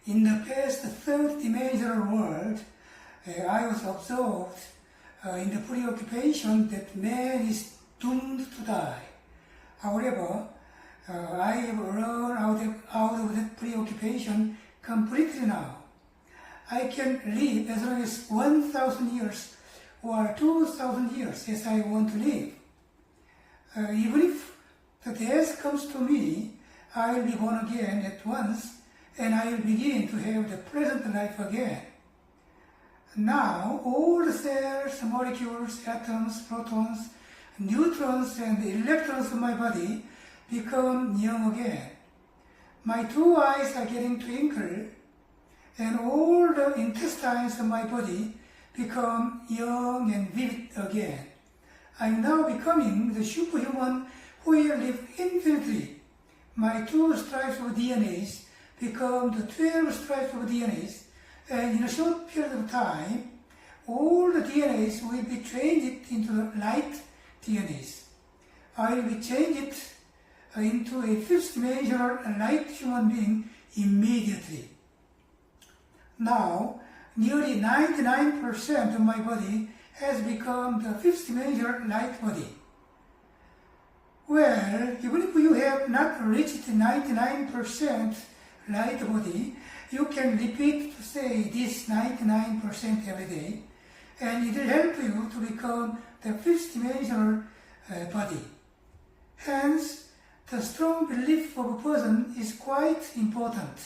In the past third-dimensional world, I was absorbed in the preoccupation that man is doomed to die. However, I have run out of that preoccupation completely now. I can live as long as 1,000 years or 2,000 years as I want to live. Even if the death comes to me, I will be born again at once, and I will begin to have the present life again. Now, all the cells, molecules, atoms, protons, neutrons, and electrons of my body become young again. My two eyes are getting twinkle, and all the intestines of my body become young and vivid again. I am now becoming the superhuman who will live infinitely. My 2 stripes of DNAs become the 12 stripes of DNAs, and in a short period of time, all the DNAs will be changed into the light DNAs. I will be changed into a fifth-dimensional light human being immediately. Now, nearly 99% of my body has become the fifth-dimensional light body. Well, even if you have not reached 99% light body, you can repeat to say this 99% every day, and it will help you to become the fifth-dimensional body. Hence, the strong belief of a person is quite important.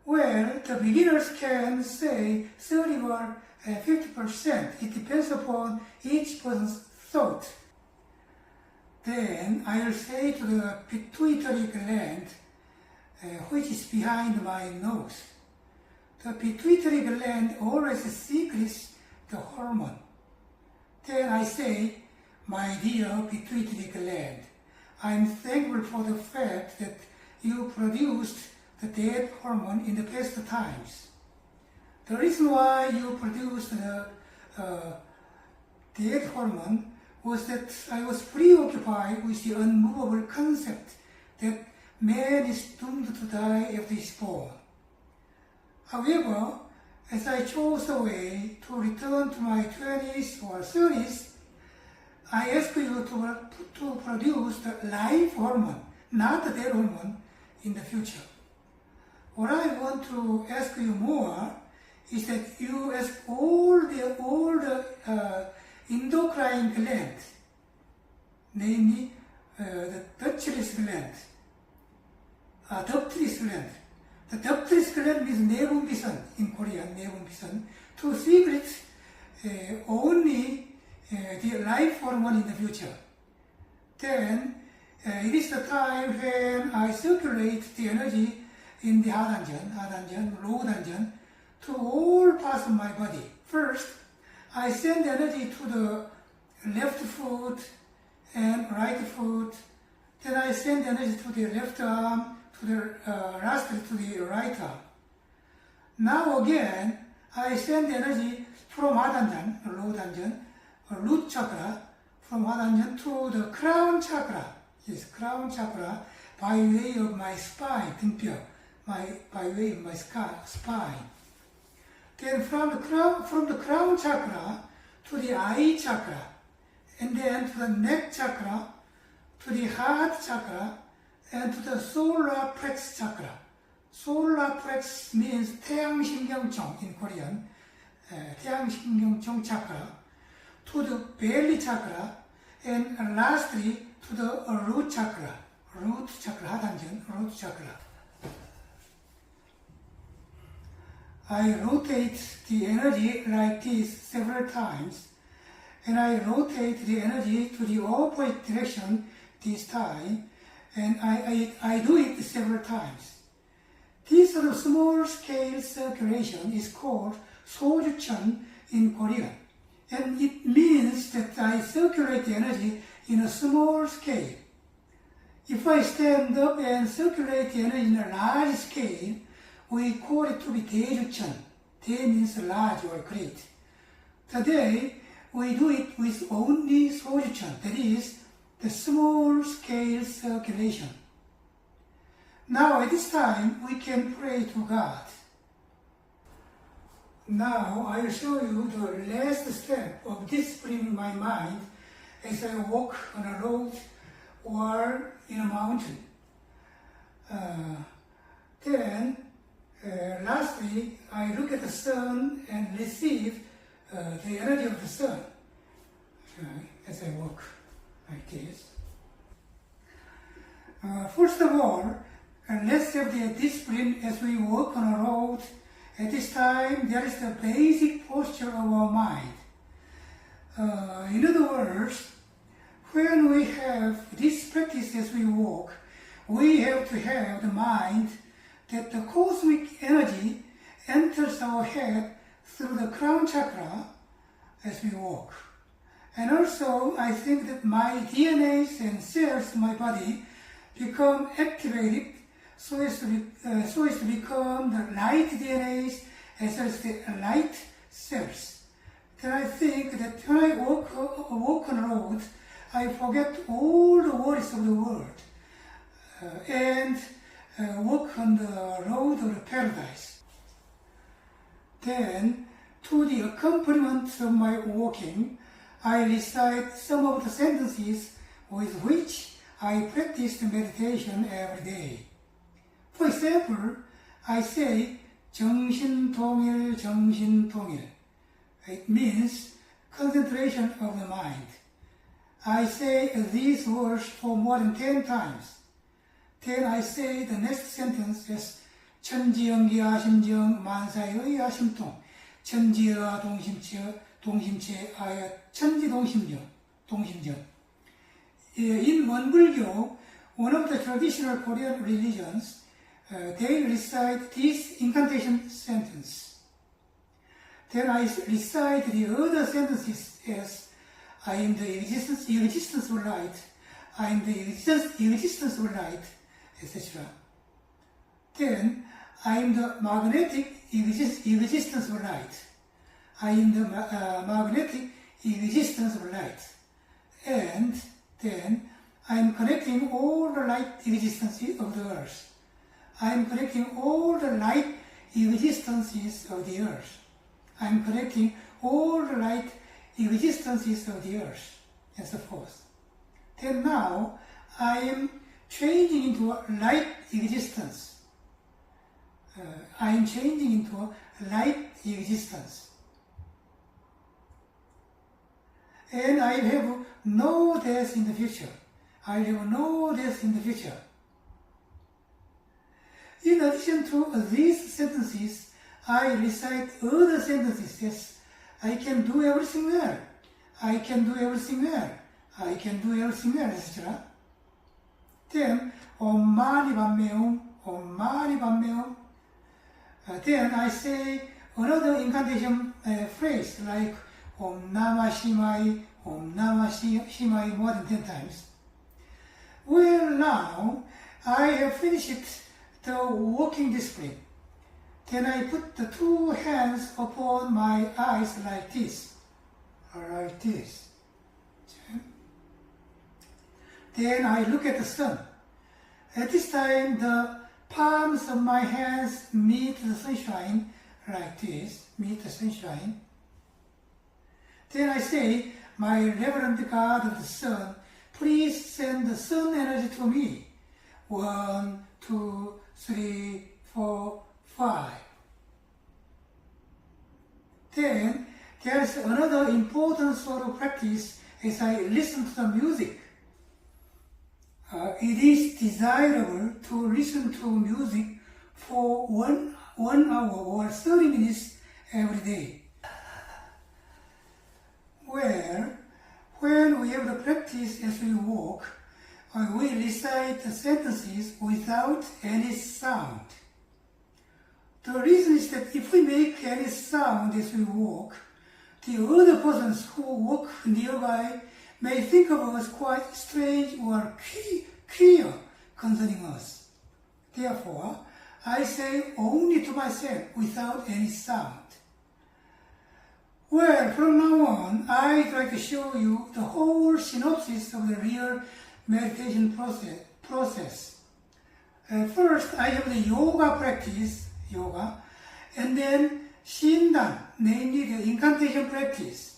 Well, the beginners can say 30 or 50%. It depends upon each person's thought. Then I will say to the pituitary gland, which is behind my nose. The pituitary gland always secretes the hormone. Then I say, my dear pituitary gland, I am thankful for the fact that you produced the dead hormone in the past times. The reason why you produced the dead hormone was that I was preoccupied with the unmovable concept that man is doomed to die after he is born. However, as I chose a way to return to my 20s or 30s, I ask you to produce the life hormone, not the dead hormone, in the future. What I want to ask you more is that you ask all the endocrine glands, namely the ductless gland, ductless gland. The ductless gland means 내분비선 in Korean, 내분비선, to secret only the life hormone in the future. Then it is the time when I circulate the energy in the 하단전, 로단전, to all parts of my body. First, I send energy to the left foot and right foot. Then I send energy to the left arm, to the lastly to the right arm. Now again, I send energy from 하단전, 로단전, root chakra, from 하단전 to the crown chakra. Yes, crown chakra, by way of my spine, 등뼈. By way of my spine. Then from the crown chakra to the eye chakra, and then to the neck chakra, to the heart chakra, and to the solar plexus chakra. Solar plexus means 태양신경청 in Korean, 태양신경청 chakra, to the belly chakra, and lastly to the root chakra, 하단전, root chakra. I rotate the energy like this several times, and I rotate the energy to the opposite direction this time, and I do it several times. This sort of small-scale circulation is called 소주천 in Korean, and it means that I circulate the energy in a small scale. If I stand up and circulate the energy in a large scale, we call it to be 대주천. 대 means large or great. Today, we do it with only 소주천, that is, the small-scale circulation. Now at this time, we can pray to God. Now I will show you the last step of disciplining my mind as I walk on a road or in a mountain. Lastly, I look at the sun and receive the energy of the sun as I walk like this. First of all, let's have the discipline as we walk on a road. At this time, there is the basic posture of our mind. In other words, when we have this practice as we walk, we have to have the mind that the cosmic energy enters our head through the crown chakra as we walk. And also, I think that my DNAs and cells in my body become activated so as to become the light DNAs as well as the light cells. Then I think that when I walk on the road, I forget all the worries of the world and walk on the road of the paradise. Then, to the accompaniment of my walking, I recite some of the sentences with which I practice meditation every day. For example, I say 정신통일, 정신통일. It means concentration of the mind. I say these words for more than 10 times. Then I say the next sentence as 천지연기야 심정 만사의 심통. 천지와 동심체하여 천지동심정. In Wonbulgyo, one of the traditional Korean religions, they recite this incantation sentence. Then I recite the other sentences as I am the existence of light, I am the existence of light, etc. Then I am the magnetic existence of light. I am the magnetic existence of light. And then I am connecting all the light existences of the earth. I am connecting all the light existences of the earth. I am connecting all the light existences of the earth, and so forth. Then now I am changing into a light existence. I am changing into a light existence. And I have no death in the future. I have no death in the future. In addition to these sentences, I recite other sentences as I can do everything well. I can do everything well. I can do everything well, etc. Then, Om Mani Padme Hum, Om Mani Padme Hum. Then I say another incantation phrase like Om Namah Shivaya, Om Namah Shivaya more than 10 times. Well, now I have finished the walking discipline. Then I put the two hands upon my eyes like this. Then I look at the sun. At this time, the palms of my hands meet the sunshine like this, meet the sunshine. Then I say, my Reverend God of the Sun, please send the sun energy to me. 1, 2, 3, 4, 5. Then there's another important sort of practice as I listen to the music. It is desirable to listen to music for 1 hour or 30 minutes every day. Where, when we have the practice as we walk, we recite the sentences without any sound. The reason is that if we make any sound as we walk, the other persons who walk nearby may think of us quite strange or queer concerning us. Therefore, I say only to myself without any sound. Well, from now on, I'd like to show you the whole synopsis of the real meditation process. First, I have the yoga practice, and then shindan, namely the incantation practice.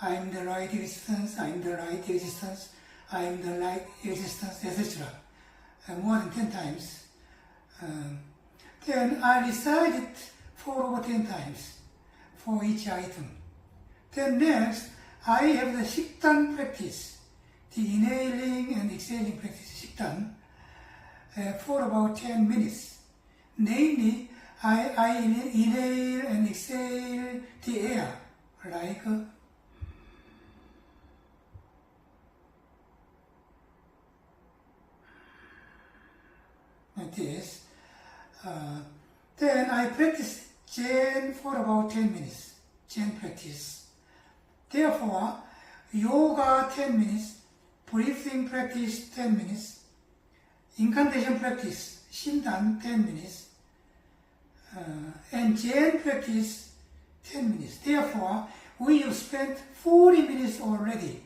I am the right existence, I am the right existence, I am the right existence, etc. More than 10 times. Then I recite it for over 10 times for each item. Then next, I have the 식단 practice, the inhaling and exhaling practice, 식단, for about 10 minutes. Namely, I inhale and exhale the air, like this. Then I practice Zen for about 10 minutes, Zen practice. Therefore, yoga 10 minutes, breathing practice 10 minutes, incantation practice, shindan 10 minutes, and Zen practice 10 minutes. Therefore, we have spent 40 minutes already.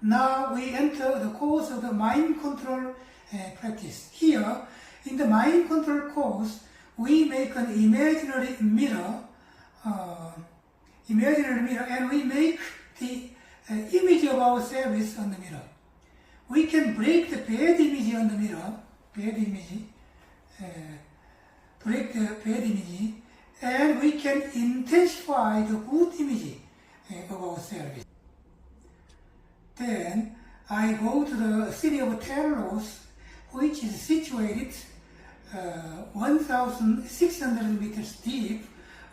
Now we enter the course of the mind control practice. Here, in the mind control course, we make an imaginary mirror, and we make the image of ourselves on the mirror. We can break the bad image on the mirror, break the bad image, and we can intensify the good image of ourselves. Then I go to the city of Telos, which is situated 1,600 meters deep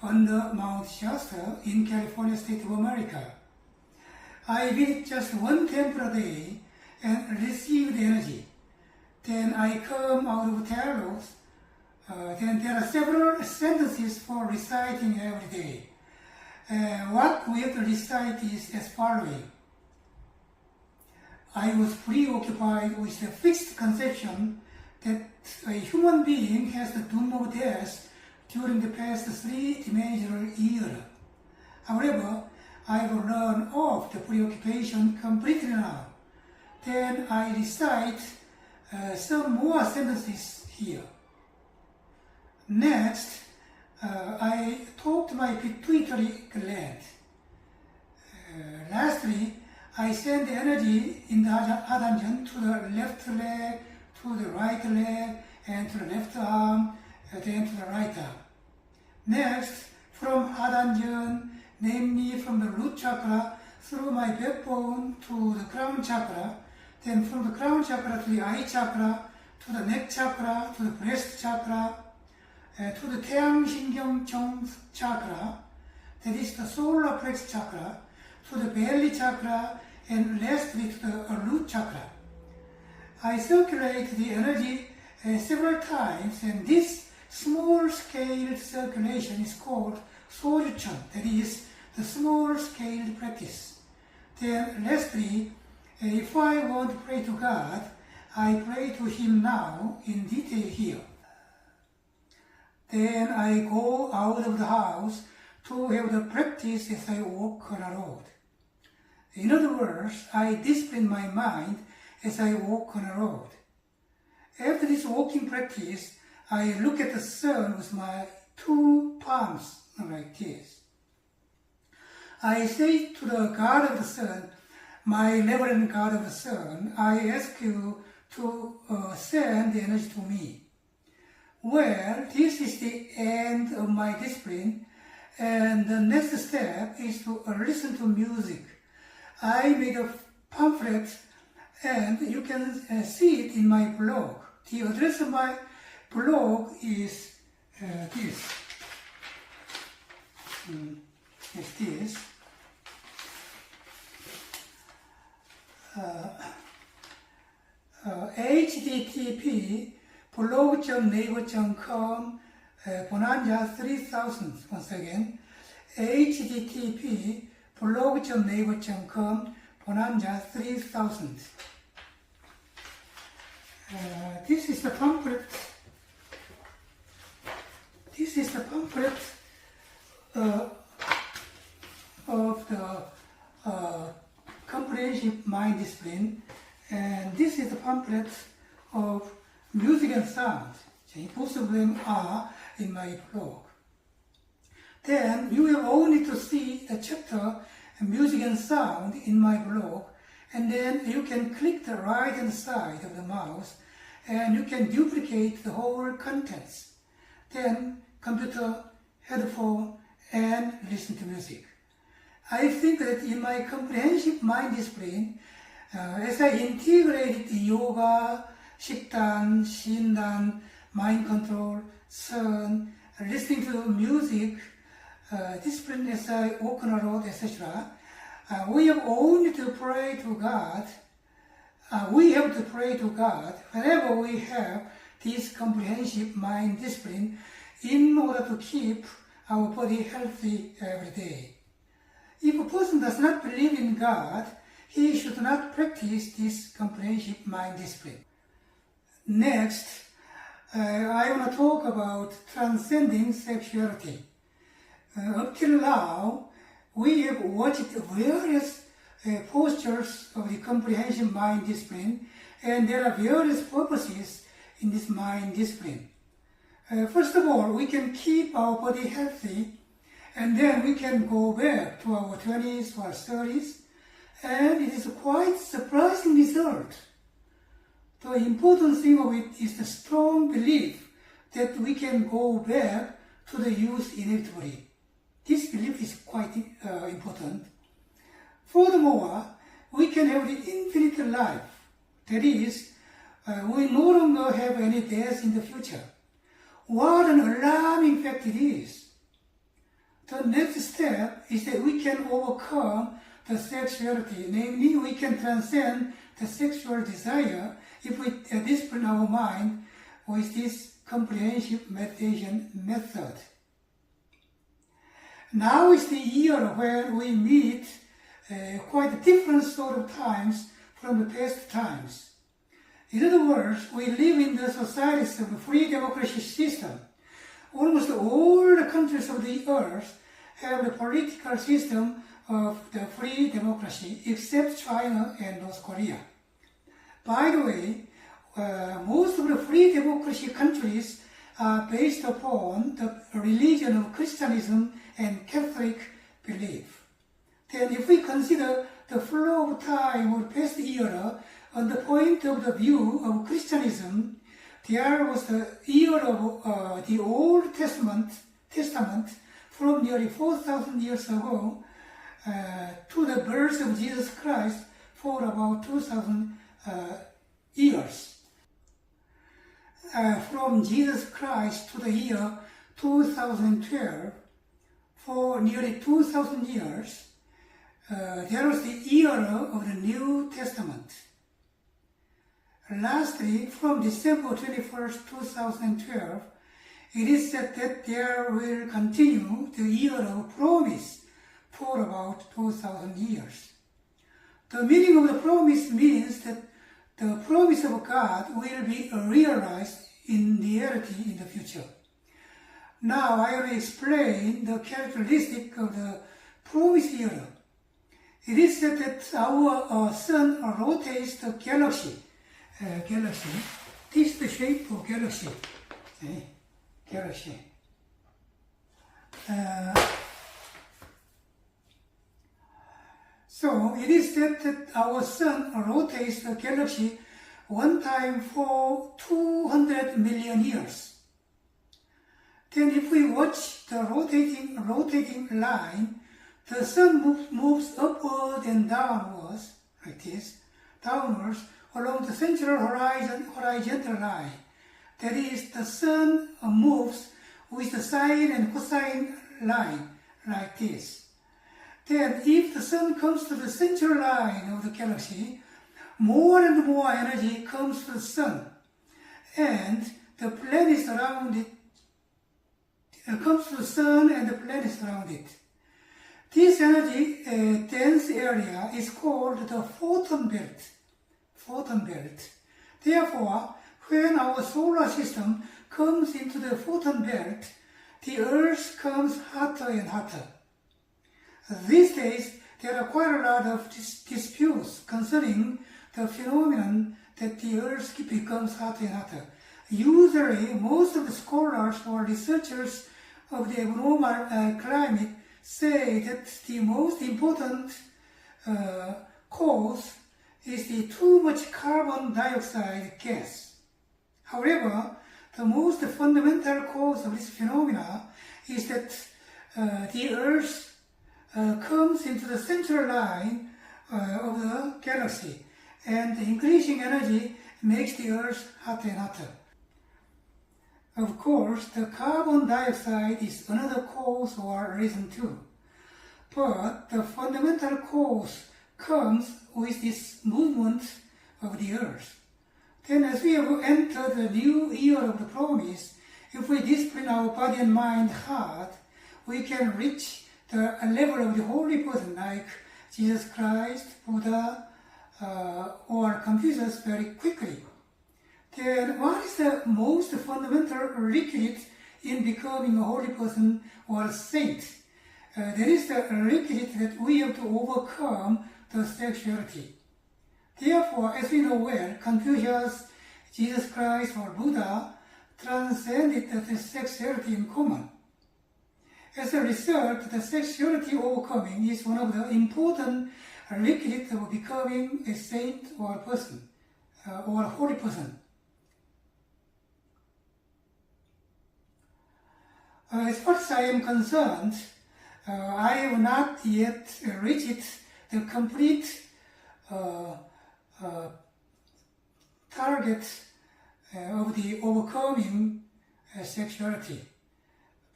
under Mount Shasta in California State of America. I visit just one temple a day and receive the energy. Then I come out of Telos. Then there are several sentences for reciting every day. What we have to recite is as following. I was preoccupied with the fixed conception that a human being has the doom of death during the past three-dimensional era. However, I have run off the preoccupation completely now. Then I recite some more sentences here. Next, I talk to my pituitary gland. Lastly, I send the energy in the Hadanjan to the left leg, to the right leg, and to the left arm, then to the right arm. Next, from Hadanjan, namely from the root chakra, through my backbone to the crown chakra, then from the crown chakra to the eye chakra, to the neck chakra, to the breast chakra, to the 태양신경청 chakra, that is the solar plexus chakra, to the belly chakra, and lastly to the root chakra. I circulate the energy several times, and this small-scale circulation is called sojuchon, that is the small-scale practice. Then lastly, if I want to pray to God, I pray to Him now in detail here. Then I go out of the house to have the practice as I walk on a road. In other words, I discipline my mind as I walk on a road. After this walking practice, I look at the sun with my two palms like this. I say to the God of the sun, my reverend God of the sun, I ask you to send the energy to me. Well, this is the end of my discipline, and the next step is to listen to music. I made a pamphlet, and you can see it in my blog. The address of my blog is this. http blog.naver.com bonanza 3000. Once again, http blog.naver.com bonanza 3000. This is the pamphlet. This is the pamphlet of the comprehensive mind discipline, and this is the pamphlet of music and sound. Both of them are in my blog. Then you will only to see the chapter music and sound in my blog, and then you can click the right hand side of the mouse and you can duplicate the whole contents. Then computer, headphone, and listen to music. I think that in my comprehensive mind discipline, as I integrated yoga, 식단, 신단, mind control, sun, listening to music, discipline as I walk on a road, etc., we have only to pray to God. We have to pray to God whenever we have this comprehensive mind discipline in order to keep our body healthy every day. If a person does not believe in God, he should not practice this comprehensive mind discipline. Next, I want to talk about transcending sexuality. Up till now, we have watched various postures of the comprehensive mind discipline, and there are various purposes in this mind discipline. First of all, we can keep our body healthy, and then we can go back to our 20s or 30s, and it is a quite surprising result. The important thing of it is the strong belief that we can go back to the youth inevitably. This belief is quite important. Furthermore, we can have the infinite life. That is, we no longer have any death in the future. What an alarming fact it is. The next step is that we can overcome the sexuality, namely we can transcend the sexual desire if we discipline our mind with this comprehensive meditation method. Now is the year when we meet quite different sort of times from the past times. In other words, we live in the societies of a free democracy system. Almost all the countries of the earth have the political system of the free democracy except China and North Korea. By the way, most of the free democracy countries are based upon the religion of Christianism and Catholic belief. Then if we consider the flow of time of past era on the point of the view of Christianism, there was the era of the Old Testament from nearly 4,000 years ago to the birth of Jesus Christ for about 2,000 years. From Jesus Christ to the year 2012, for nearly 2,000 years, there was the era of the New Testament. Lastly, from December 21st, 2012, it is said that there will continue the era of promise for about 2,000 years. The meaning of the promise means that the promise of God will be realized in reality in the future. Now I will explain the characteristic of the promise era. It is said that our sun rotates the galaxy. This is the shape of galaxy. Galaxy. So it is said that our sun rotates the galaxy one time for 200 million years. Then if we watch the rotating line, the sun moves upward and downwards, like this, downwards along the central horizontal line. That is, the sun moves with the sine and cosine line, like this. Then, if the sun comes to the central line of the galaxy, more and more energy comes to the sun, and the planets around it comes to the sun and the planets around it. This energy dense area is called the photon belt. Therefore, when our solar system comes into the photon belt, the Earth comes hotter and hotter. These days, there are quite a lot of disputes concerning the phenomenon that the Earth becomes hotter and hotter. Usually, most of the scholars or researchers of the abnormal climate say that the most important cause is the too much carbon dioxide gas. However, the most fundamental cause of this phenomena is that the Earth comes into the central line of the galaxy, and the increasing energy makes the Earth hotter and hotter. Of course, the carbon dioxide is another cause or reason too. But the fundamental cause comes with this movement of the Earth. Then as we have entered the new year of the promise, if we discipline our body and mind hard, we can reach the level of the holy person like Jesus Christ, Buddha, or Confucius very quickly. Then what is the most fundamental requisite in becoming a holy person or a saint? There is the requisite that we have to overcome the sexuality. Therefore, as we know well, Confucius, Jesus Christ, or Buddha transcended the sexuality in common. As a result, the sexuality overcoming is one of the important requisites of becoming a saint or a person, or a holy person. As far as I am concerned, I have not yet reached the complete target of the overcoming sexuality.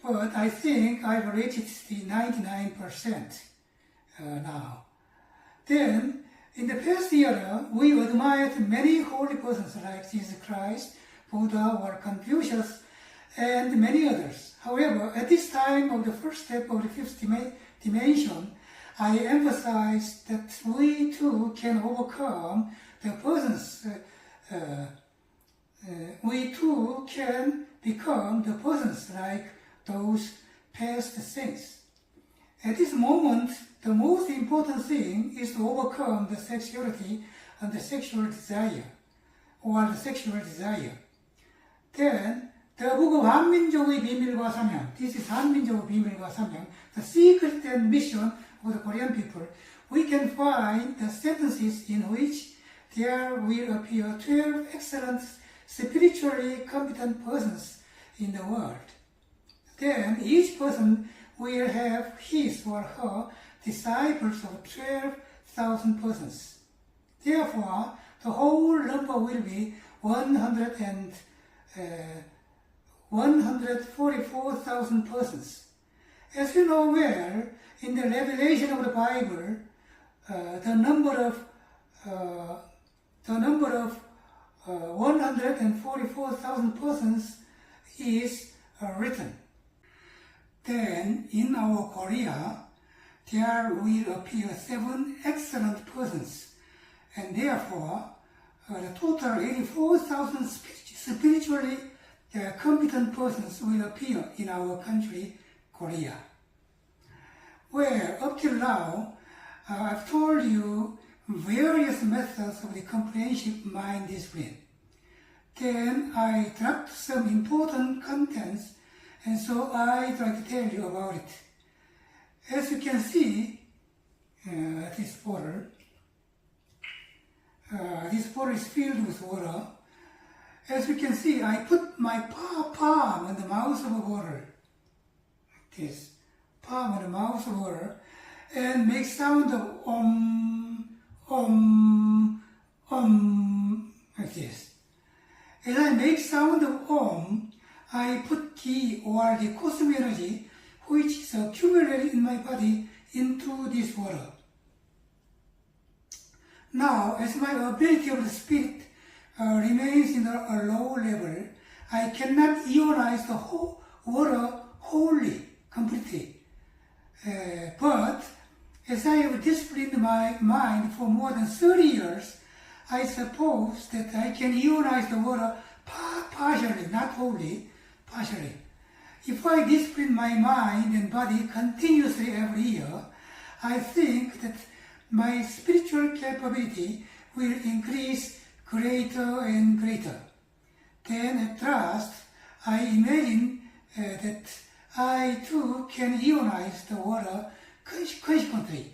But I think I've reached the 99% now. Then, in the past year, we admired many holy persons like Jesus Christ, Buddha, or Confucius, and many others. However, at this time of the first step of the fifth dimension, I emphasize that we too can overcome the persons. We too can become the persons like those past saints. At this moment, the most important thing is to overcome the sexuality and the sexual desire, or the sexual desire. Then, the book of 한민족의 비밀과 사명, this is 한민족의 비밀과 사명, the secret and mission of the Korean people. We can find the sentences in which there will appear 12 excellent, spiritually competent persons in the world. Then each person will have his or her disciples of 12,000 persons. Therefore, the whole number will be 144,000 persons. As you know well, in the revelation of the Bible, the number of 144,000 persons is written. Then, in our Korea, there will appear 7 excellent persons, and therefore, the total 84,000 spiritually competent persons will appear in our country, Korea. Well, up till now, I've told you various methods of the comprehensive mind discipline. Then I dropped some important contents, and so I'd like to tell you about it. As you can see, this bottle is filled with water. As you can see, I put my palm on the mouth of a bottle, like this, palm on the mouth of water, and make sound of like this. As I make sound of I put ki or the cosmic energy which is accumulated in my body into this water. Now, as my ability of the spirit remains in a low level, I cannot ionize the whole water wholly, completely. But as I have disciplined my mind for more than 30 years, I suppose that I can ionize the water partially, not wholly, partially. If I discipline my mind and body continuously every year, I think that my spiritual capability will increase greater and greater. Then at last, I imagine that I too can ionize the water consequently.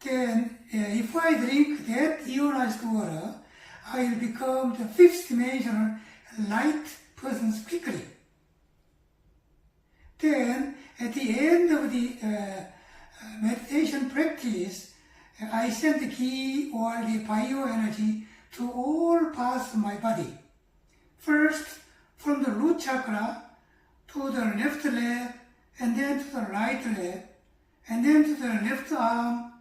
Then, if I drink that ionized water, I will become the fifth dimensional light person quickly. Then, at the end of the meditation practice, I send the ki or the bioenergy to all parts of my body. First, from the root chakra to the left leg, and then to the right leg, and then to the left arm,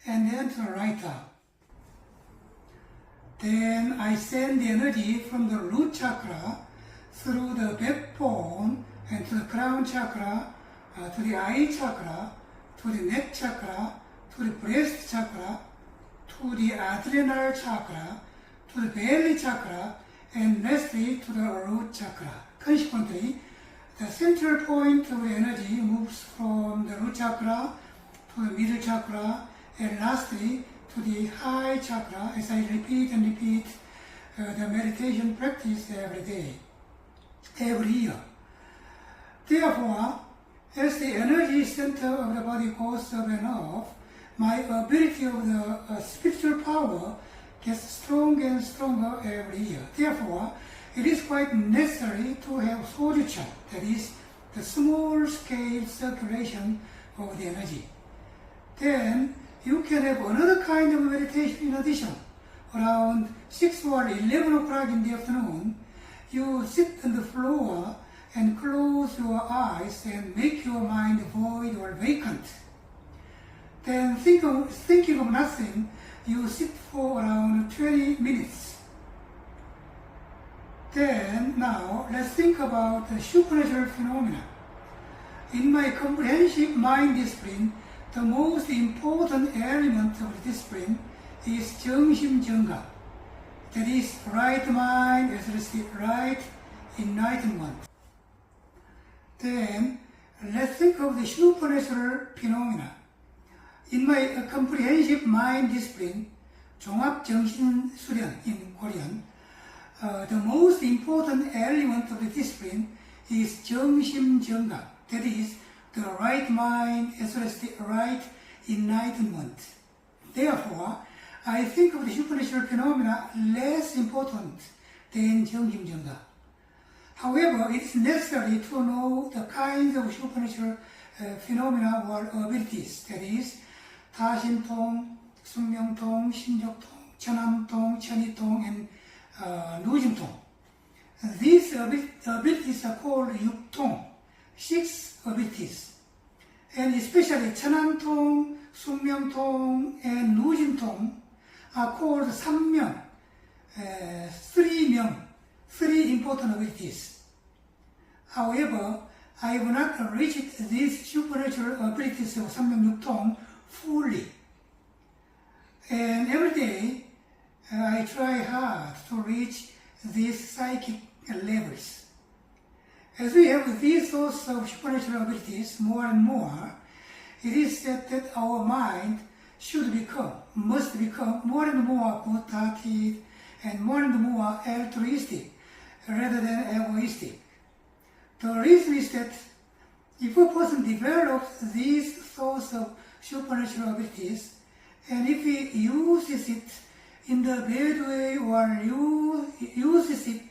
and then to the right arm. Then I send the energy from the root chakra through the backbone and to the crown chakra, to the eye chakra, to the neck chakra, to the breast chakra, to the adrenal chakra, to the belly chakra, and lastly to the root chakra. Consequently, the central point of the energy moves from the root chakra to the middle chakra, and lastly to the high chakra, as I repeat and repeat the meditation practice every day, every year. Therefore, as the energy center of the body goes up and up, my ability of the spiritual power gets stronger and stronger every year. Therefore, it is quite necessary to have sojucha, that is, the small-scale circulation of the energy. Then, you can have another kind of meditation in addition. Around 6 or 11 o'clock in the afternoon, you sit on the floor and close your eyes and make your mind void or vacant. Then thinking of nothing, you sit for around 20 minutes. Then now let's think about the supernatural phenomena. In my comprehensive mind discipline, the most important element of the discipline is 정심정각. That is right mind as well as the right enlightenment. Then let's think of the supernatural phenomena. In my comprehensive mind discipline, 종합정신수련 in Korean, the most important element of the discipline is 정심정각. That is the right mind as well as the right enlightenment. Therefore, I think of the supernatural phenomena less important than 정심정각. However, it is necessary to know the kinds of supernatural phenomena or abilities, that is, 타심통, 숙명통, 신족통, 천암통, 천이통, and 누진통. These abilities are called 육통, 6 abilities. And especially 천암통, 숙명통, and 누진통 are called 삼명, 3 important abilities. However, I have not reached these supernatural abilities of 삼명육통 fully. And every day, I try hard to reach these psychic levels. As we have these sorts of supernatural abilities more and more, it is said that our mind must become more and more good-hearted and more altruistic rather than egoistic. The reason is that if a person develops these sorts of supernatural abilities, and if he uses it in the bad way or uses it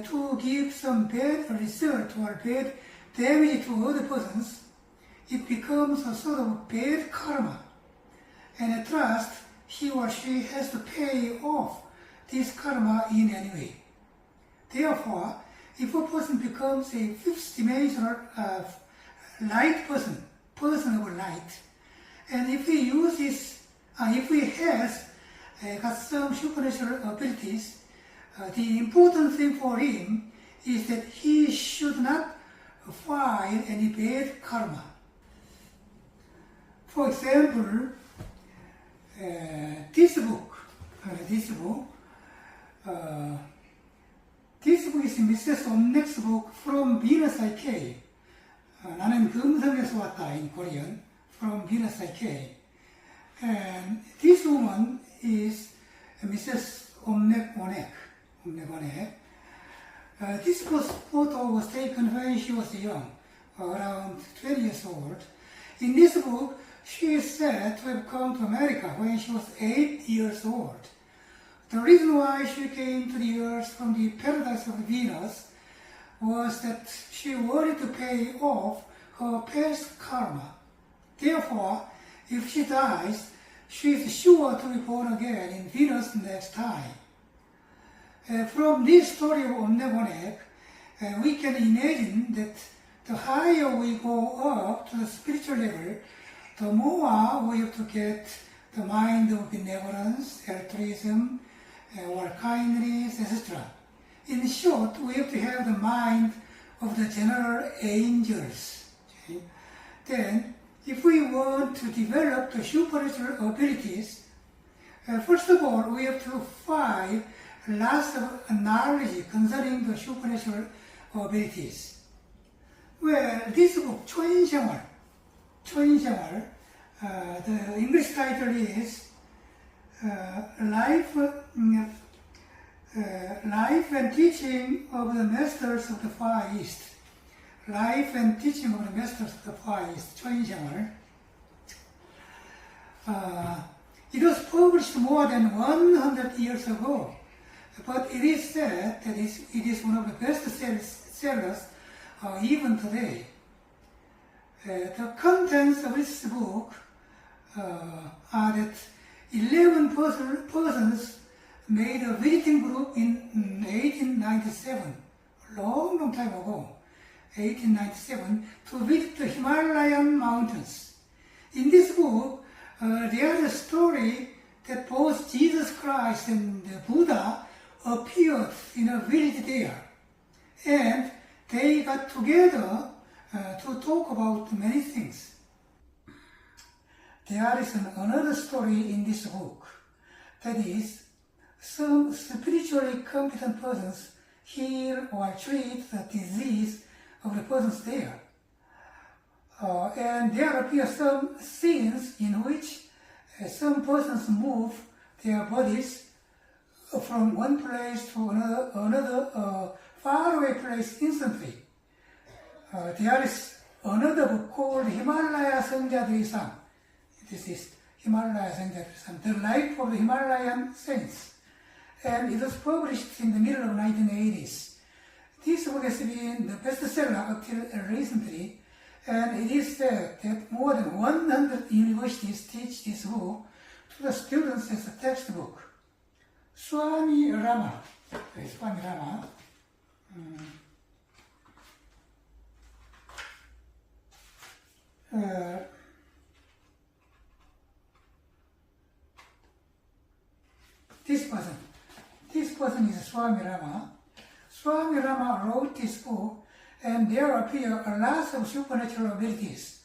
to give some bad result or bad damage to other persons, it becomes a sort of bad karma. And at last, he or she has to pay off this karma in any way. Therefore, if a person becomes a fifth dimensional light person of light, and if he has got some supernatural abilities, the important thing for him is that he should not file any bad karma. For example, this book is Mrs. Omnek's book, From Venus I Came. 나는 금성에서 왔다 in Korean, From Venus I Came. And this woman is Mrs. Omnek. This photo was taken when she was young, around 20 years old. In this book, she is said to have come to America when she was 8 years old. The reason why she came to the earth from the paradise of Venus was that she wanted to pay off her past karma. Therefore, if she dies, she is sure to be born again in Venus next time. From this story of ㄱ.There, we can imagine that the higher we go up to the spiritual level, the more we have to get the mind of benevolence, altruism, or kindness, etc. In short, we have to have the mind of the general angels. Okay? Then, if we want to develop the supernatural abilities, first of all, we have to find lots of knowledge concerning the supernatural abilities. Well, this book, ㄱ.There, the English title is Life and Teaching of the Masters of the Far East. Life and Teaching of the Masters of the Far East, ㄱ.There. It was published more than 100 years ago, but it is said that it is one of the best sellers even today. The contents of this book are that 11 persons made a visiting group in 1897, long time ago, 1897, to visit the Himalayan mountains. In this book, there is a story that both Jesus Christ and the Buddha appeared in a village there, and they got together to talk about many things. There is another story in this book, that is, some spiritually competent persons heal or treat the disease of the persons there. And there appear some scenes in which some persons move their bodies from one place to another faraway place instantly. There is another book called ㄱ.There. This is ㄱ.There, the life of the Himalayan saints. And it was published in the middle of 1980s. This book has been the bestseller until recently, and it is said that more than 100 universities teach this book to the students as a textbook. Swami Rama. This person is Swami Rama. Swami Rama wrote this book, and there appear a lot of supernatural abilities.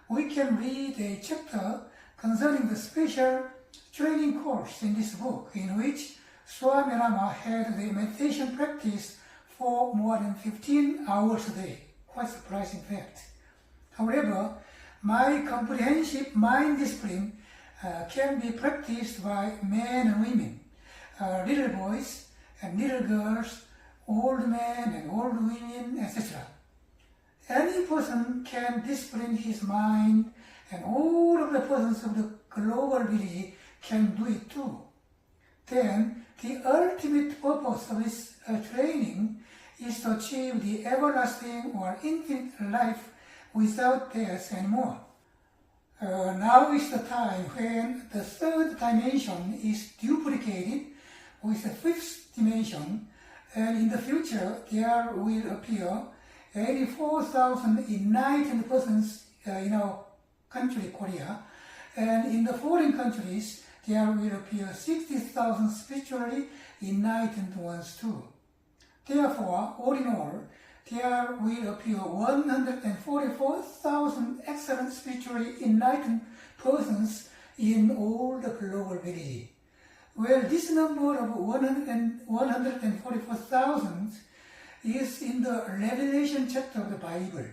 We can read a chapter concerning the special training course in this book, in which Swami Rama had the meditation practice for more than 15 hours a day. Quite surprising fact. However, my comprehensive mind discipline can be practiced by men and women, little boys and little girls, old men and old women, etc. Any person can discipline his mind, and all of the persons of the global village can do it too. Then, the ultimate purpose of this training is to achieve the everlasting or infinite life without death anymore. Now is the time when the third dimension is duplicated with the fifth dimension, and in the future there will appear 84,000 enlightened persons in our country, Korea, and in the foreign countries there will appear 60,000 spiritually enlightened ones too. Therefore, all in all, there will appear 144,000 excellent spiritually enlightened persons in all the global village. Well, this number of 144,000 is in the Revelation chapter of the Bible.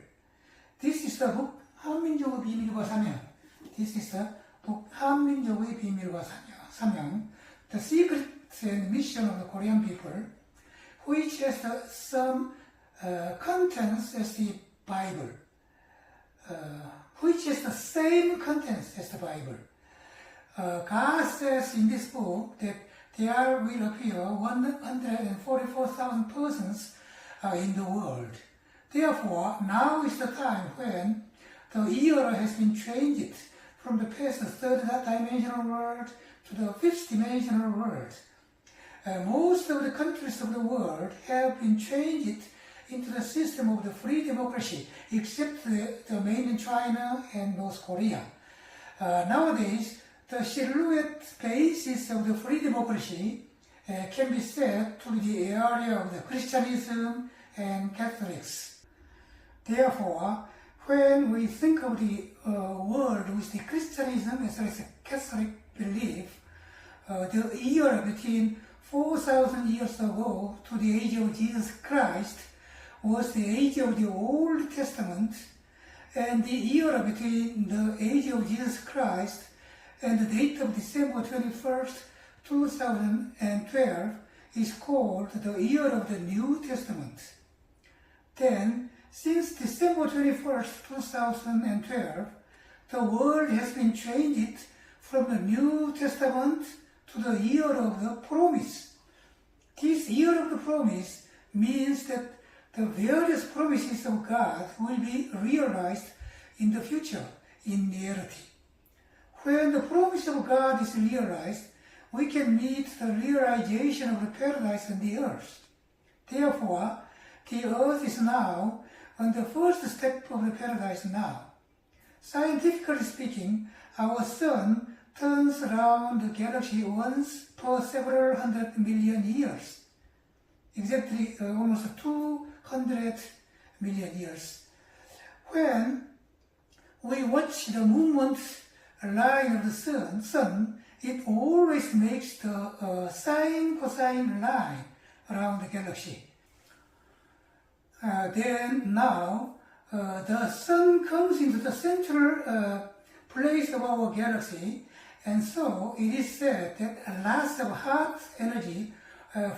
This is the book 한민족의 비밀과 사명. This is the book 한민족의 비밀과 사명. The secrets and mission of the Korean people. which has some contents as the Bible, which has the same contents as the Bible. God says in this book that there will appear 144,000 persons in the world. Therefore, now is the time when the era has been changed from the past third dimensional world to the fifth dimensional world. Most of the countries of the world have been changed into the system of the free democracy, except the mainland China and North Korea. Nowadays, the silhouette basis of the free democracy can be said to be the area of the Christianism and Catholics. Therefore, when we think of the world with the Christianism as well as the Catholic belief, the era between 4,000 years ago to the age of Jesus Christ was the age of the Old Testament, and the era between the age of Jesus Christ and the date of December 21st, 2012 is called the year of the New Testament. Then, since December 21st, 2012, the world has been changed from the New Testament to the year of the promise. This year of the promise means that the various promises of God will be realized in the future, in reality. When the promise of God is realized, we can meet the realization of the paradise on the earth. Therefore, the earth is now on the first step of the paradise now. Scientifically speaking, our sun turns around the galaxy once per several hundred million years. Exactly almost 200 million years. When we watch the movement line of the sun, it always makes the sine-cosine line around the galaxy. Then now, the sun comes into the central place of our galaxy, and so it is said that lots of hot energy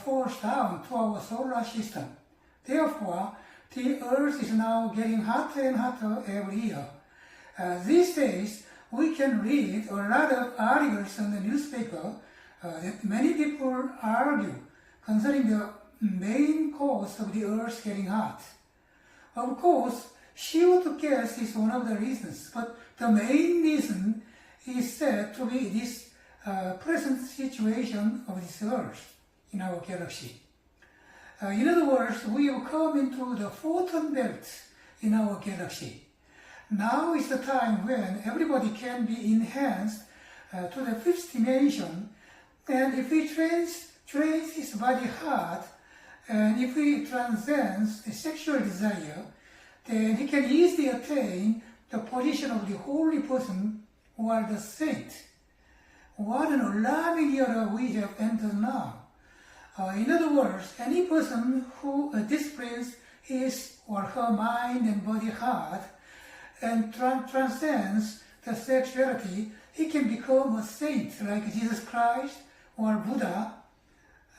falls down to our solar system. Therefore, the Earth is now getting hotter and hotter every year. These days, we can read a lot of articles in the newspaper that many people argue concerning the main cause of the Earth getting hot. Of course, CO2 gas is one of the reasons, but the main reason is said to be this present situation of this Earth in our galaxy. In other words, we have come into the photon belt in our galaxy. Now is the time when everybody can be enhanced to the fifth dimension, and if he trains his body hard, and if he transcends the sexual desire, then he can easily attain the position of the holy person or the saint. What an alarming era we have entered now. In other words, any person who disciplines his or her mind and body hard and transcends the sexuality, he can become a saint like Jesus Christ or Buddha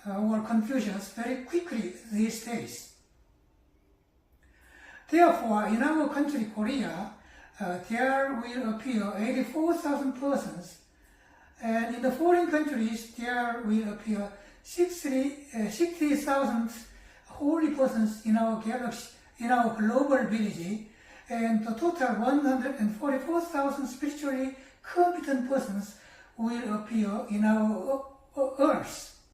or Confucius very quickly these days. Therefore, in our country, Korea, there will appear 84,000 persons, and in the foreign countries, there will appear 60,000 holy persons in our galaxy, in our global village, and the total 144,000 spiritually competent persons will appear in our earth.